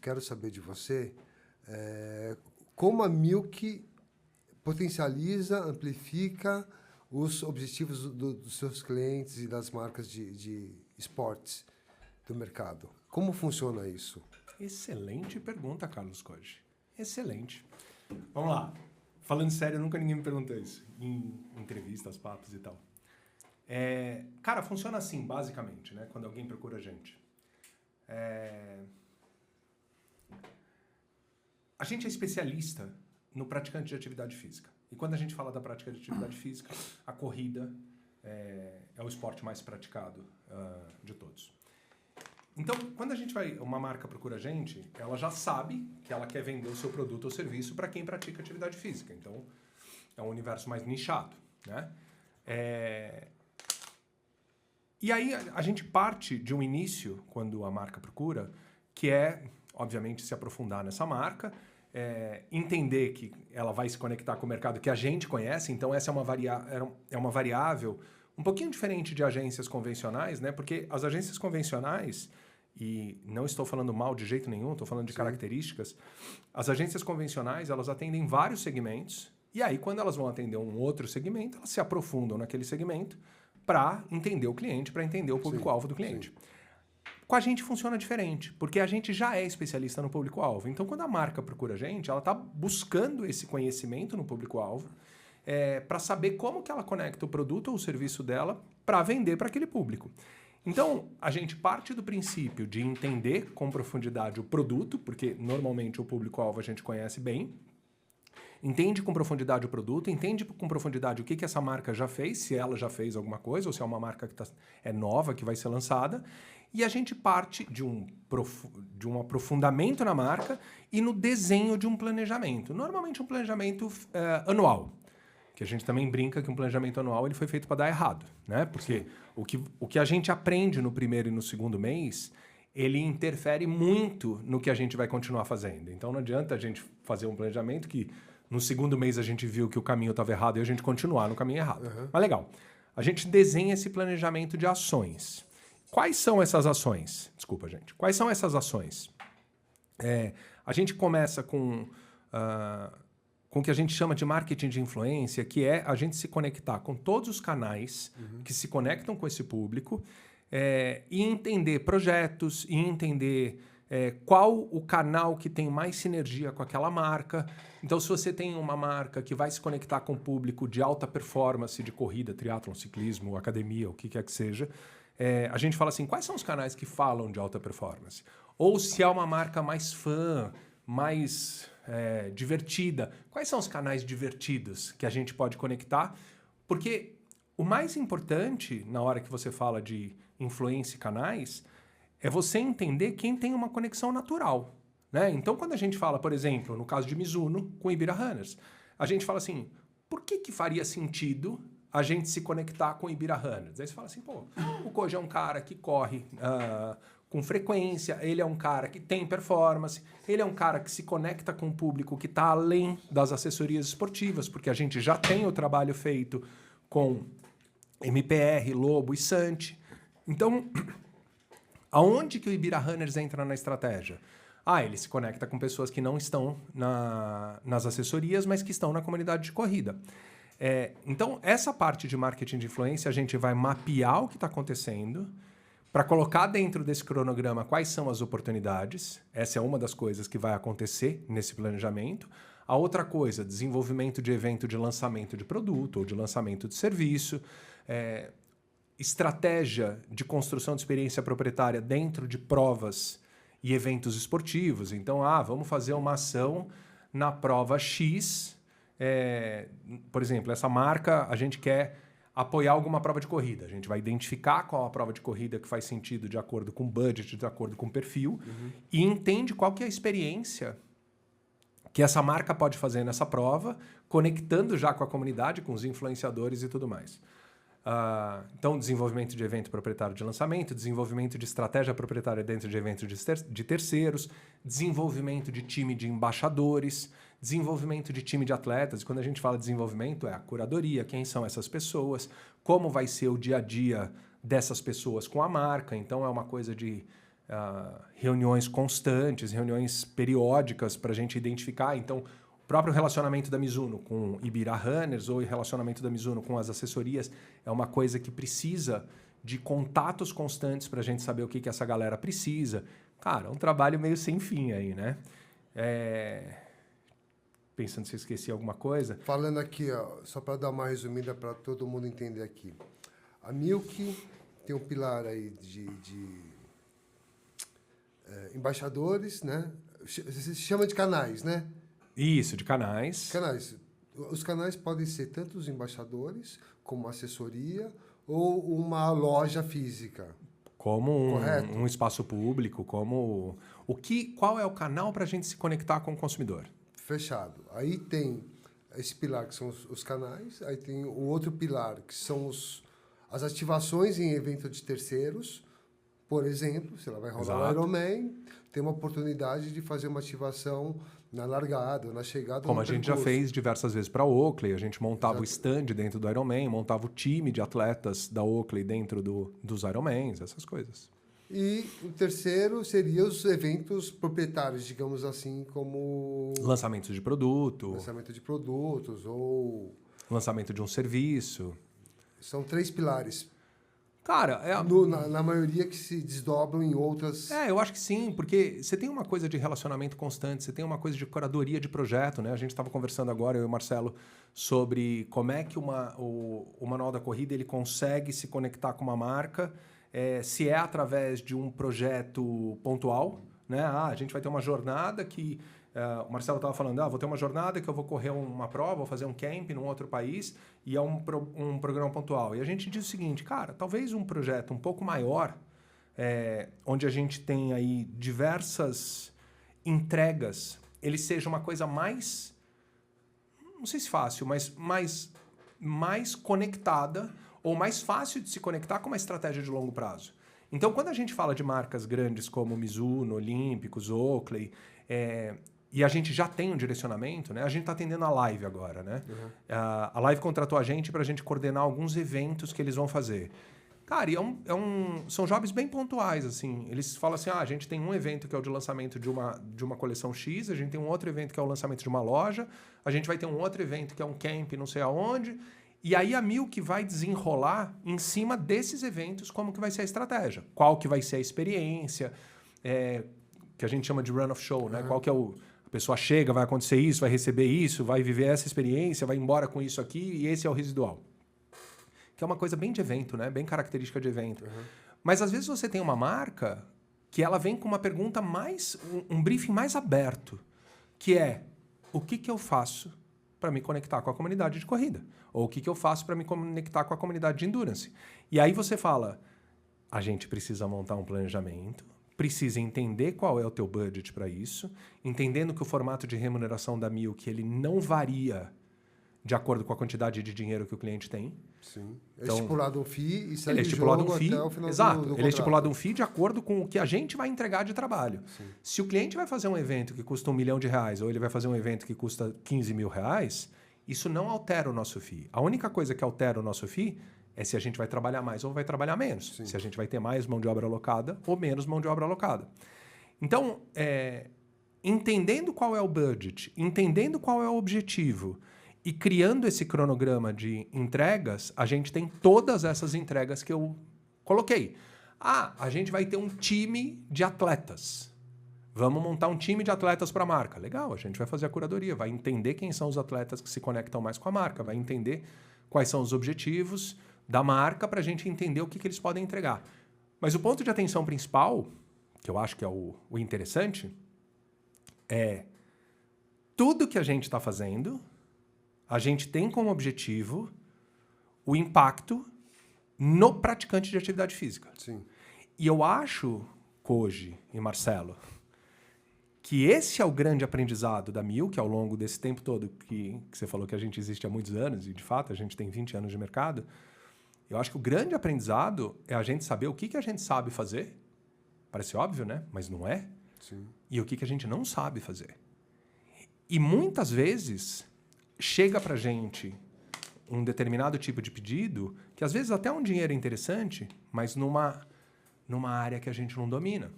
quero saber de você como a Milk potencializa, amplifica os objetivos dos seus clientes e das marcas de esportes do mercado. Como funciona isso? Excelente pergunta, Carlos Koji. Excelente. Vamos lá. Falando sério, nunca ninguém me perguntou isso. Em entrevistas, papos e tal. Cara, funciona assim, basicamente, né? Quando alguém procura a gente. A gente é especialista no praticante de atividade física. E quando a gente fala da prática de atividade física, a corrida é o esporte mais praticado de todos. Então, quando uma marca procura a gente, ela já sabe que ela quer vender o seu produto ou serviço para quem pratica atividade física. Então, é um universo mais nichado, né? E aí, a gente parte de um início, quando a marca procura, que é, obviamente, se aprofundar nessa marca, entender que ela vai se conectar com o mercado que a gente conhece. Então, essa é uma variável um pouquinho diferente de agências convencionais, né? Porque as agências convencionais, e não estou falando mal de jeito nenhum, estou falando de características, as agências convencionais, elas atendem vários segmentos, e aí quando elas vão atender um outro segmento, elas se aprofundam naquele segmento para entender o cliente, para entender o público-alvo do cliente. Sim. Com a gente funciona diferente, porque a gente já é especialista no público-alvo. Então, quando a marca procura a gente, ela está buscando esse conhecimento no público-alvo, para saber como que ela conecta o produto ou o serviço dela para vender para aquele público. Então, a gente parte do princípio de entender com profundidade o produto, porque normalmente o público-alvo a gente conhece bem, entende com profundidade o produto, entende com profundidade o que essa marca já fez, se ela já fez alguma coisa, ou se é uma marca que é nova, que vai ser lançada, e a gente parte de um aprofundamento na marca e no desenho de um planejamento. Normalmente um planejamento anual. Que a gente também brinca que um planejamento anual ele foi feito para dar errado, né? Porque o que a gente aprende no primeiro e no segundo mês, ele interfere muito no que a gente vai continuar fazendo. Então não adianta a gente fazer um planejamento que no segundo mês a gente viu que o caminho estava errado e a gente continuar no caminho errado. Uhum. Mas legal, a gente desenha esse planejamento de ações. Quais são essas ações? Desculpa, gente. Quais são essas ações? A gente começa com o que a gente chama de marketing de influência, que é a gente se conectar com todos os canais que se conectam com esse público e entender projetos, e entender qual o canal que tem mais sinergia com aquela marca. Então, se você tem uma marca que vai se conectar com o público de alta performance, de corrida, triatlon, ciclismo, academia, o que quer que seja, a gente fala assim, quais são os canais que falam de alta performance? Ou se é uma marca mais fã, mais divertida. Quais são os canais divertidos que a gente pode conectar? Porque o mais importante, na hora que você fala de influência e canais, é você entender quem tem uma conexão natural, né? Então, quando a gente fala, por exemplo, no caso de Mizuno, com Ibira Runners, a gente fala assim, por que faria sentido a gente se conectar com Ibira Runners? Aí você fala assim, pô, o Koji é um cara que corre com frequência, ele é um cara que tem performance, ele é um cara que se conecta com o público que está além das assessorias esportivas, porque a gente já tem o trabalho feito com MPR, Lobo e Santi. Então, aonde que o Ibira Runners entra na estratégia? Ele se conecta com pessoas que não estão nas assessorias, mas que estão na comunidade de corrida. Então, essa parte de marketing de influência, a gente vai mapear o que está acontecendo, para colocar dentro desse cronograma quais são as oportunidades. Essa é uma das coisas que vai acontecer nesse planejamento. A outra coisa, desenvolvimento de evento de lançamento de produto ou de lançamento de serviço. Estratégia de construção de experiência proprietária dentro de provas e eventos esportivos. Então, vamos fazer uma ação na prova X. Por exemplo, essa marca, a gente quer apoiar alguma prova de corrida. A gente vai identificar qual a prova de corrida que faz sentido de acordo com o budget, de acordo com o perfil, e entende qual que é a experiência que essa marca pode fazer nessa prova, conectando já com a comunidade, com os influenciadores e tudo mais. Então, desenvolvimento de evento proprietário de lançamento, desenvolvimento de estratégia proprietária dentro de eventos de terceiros, desenvolvimento de time de embaixadores, desenvolvimento de time de atletas. E quando a gente fala de desenvolvimento, é a curadoria, quem são essas pessoas, como vai ser o dia a dia dessas pessoas com a marca. Então, é uma coisa de reuniões constantes, reuniões periódicas para a gente identificar. Então, o próprio relacionamento da Mizuno com Ibira Runners ou o relacionamento da Mizuno com as assessorias é uma coisa que precisa de contatos constantes para a gente saber o que essa galera precisa. Cara, é um trabalho meio sem fim aí, né? Pensando se eu esqueci alguma coisa. Falando aqui, ó, só para dar uma resumida para todo mundo entender aqui. A Milk tem um pilar aí de embaixadores, né? Se chama de canais, né? Isso, de canais. Canais. Os canais podem ser tanto os embaixadores, como assessoria, ou uma loja física. Como um espaço público, como... Qual é o canal para a gente se conectar com o consumidor? Fechado. Aí tem esse pilar que são os canais, aí tem o outro pilar que são as ativações em evento de terceiros. Por exemplo, se ela vai rolar o Ironman, tem uma oportunidade de fazer uma ativação na largada, na chegada. Como a gente já fez diversas vezes para a Oakley, a gente montava o stand dentro do Ironman, montava o time de atletas da Oakley dentro dos Ironmans, essas coisas. E o terceiro seria os eventos proprietários, digamos assim, como... Lançamentos de produto. Lançamento de produtos ou... Lançamento de um serviço. São 3 pilares. Cara, na maioria que se desdobram em outras... eu acho que sim, porque você tem uma coisa de relacionamento constante, você tem uma coisa de curadoria de projeto, né? A gente estava conversando agora, eu e o Marcelo, sobre como é que o Manual da Corrida ele consegue se conectar com uma marca, se é através de um projeto pontual, né? A gente vai ter uma jornada que... o Marcelo estava falando, vou ter uma jornada que eu vou correr uma prova, vou fazer um camp num outro país e é um programa pontual. E a gente diz o seguinte, cara, talvez um projeto um pouco maior, onde a gente tem aí diversas entregas, ele seja uma coisa mais, não sei se fácil, mas mais conectada ou mais fácil de se conectar com uma estratégia de longo prazo. Então, quando a gente fala de marcas grandes como Mizuno, Olímpicos, Oakley, e a gente já tem um direcionamento, né? A gente está atendendo a Live agora, né? Uhum. A Live contratou a gente para a gente coordenar alguns eventos que eles vão fazer. Cara, e são jobs bem pontuais, assim. Eles falam assim, a gente tem um evento que é o de lançamento de uma coleção X, a gente tem um outro evento que é o lançamento de uma loja, a gente vai ter um outro evento que é um camp não sei aonde, e aí a Milk vai desenrolar em cima desses eventos como que vai ser a estratégia, qual que vai ser a experiência, que a gente chama de run of show, né? Qual que é a pessoa chega, vai acontecer isso, vai receber isso, vai viver essa experiência, vai embora com isso aqui, e esse é o residual. Que é uma coisa bem de evento, né? Bem característica de evento. Mas às vezes você tem uma marca que ela vem com uma pergunta um briefing mais aberto, que é, o que eu faço para me conectar com a comunidade de corrida? Ou o que eu faço para me conectar com a comunidade de endurance? E aí você fala, a gente precisa montar um planejamento, precisa entender qual é o teu budget para isso, entendendo que o formato de remuneração da Milk ele não varia de acordo com a quantidade de dinheiro que o cliente tem. Sim. Então, estipulado um FII e segue ele é estipulado um FII, até o final exato. Ele é estipulado um FII de acordo com o que a gente vai entregar de trabalho. Sim. Se o cliente vai fazer um evento que custa R$1 milhão ou ele vai fazer um evento que custa R$15 mil, isso não altera o nosso FII. A única coisa que altera o nosso FII é se a gente vai trabalhar mais ou vai trabalhar menos. Sim. Se a gente vai ter mais mão de obra alocada ou menos mão de obra alocada. Então, entendendo qual é o budget, entendendo qual é o objetivo e criando esse cronograma de entregas, a gente tem todas essas entregas que eu coloquei. A gente vai ter um time de atletas. Vamos montar um time de atletas para a marca. Legal, a gente vai fazer a curadoria, vai entender quem são os atletas que se conectam mais com a marca, vai entender quais são os objetivos da marca para a gente entender o que eles podem entregar. Mas o ponto de atenção principal, que eu acho que é o interessante, é tudo que a gente está fazendo, a gente tem como objetivo o impacto no praticante de atividade física. Sim. E eu acho, Koji e Marcelo, que esse é o grande aprendizado da Milk ao longo desse tempo todo que você falou que a gente existe há muitos anos, e de fato a gente tem 20 anos de mercado. Eu acho que o grande aprendizado é a gente saber o que a gente sabe fazer. Parece óbvio, né? Mas não é. Sim. E o que a gente não sabe fazer. E muitas vezes chega pra gente um determinado tipo de pedido, que às vezes até um dinheiro é interessante, mas numa área que a gente não domina.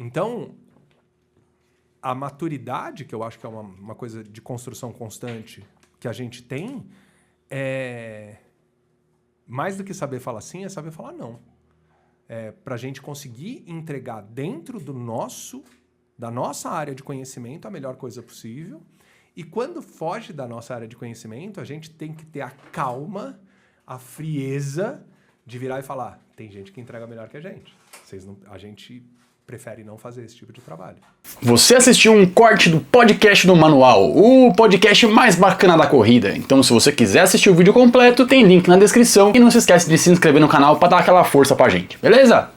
Então, a maturidade, que eu acho que é uma coisa de construção constante que a gente tem, mais do que saber falar sim, é saber falar não. Para a gente conseguir entregar dentro da nossa área de conhecimento a melhor coisa possível. E quando foge da nossa área de conhecimento, a gente tem que ter a calma, a frieza de virar e falar, tem gente que entrega melhor que a gente. A gente prefere não fazer esse tipo de trabalho. Você assistiu um corte do podcast do Manual, o podcast mais bacana da corrida. Então, se você quiser assistir o vídeo completo, tem link na descrição. E não se esquece de se inscrever no canal para dar aquela força pra gente, beleza?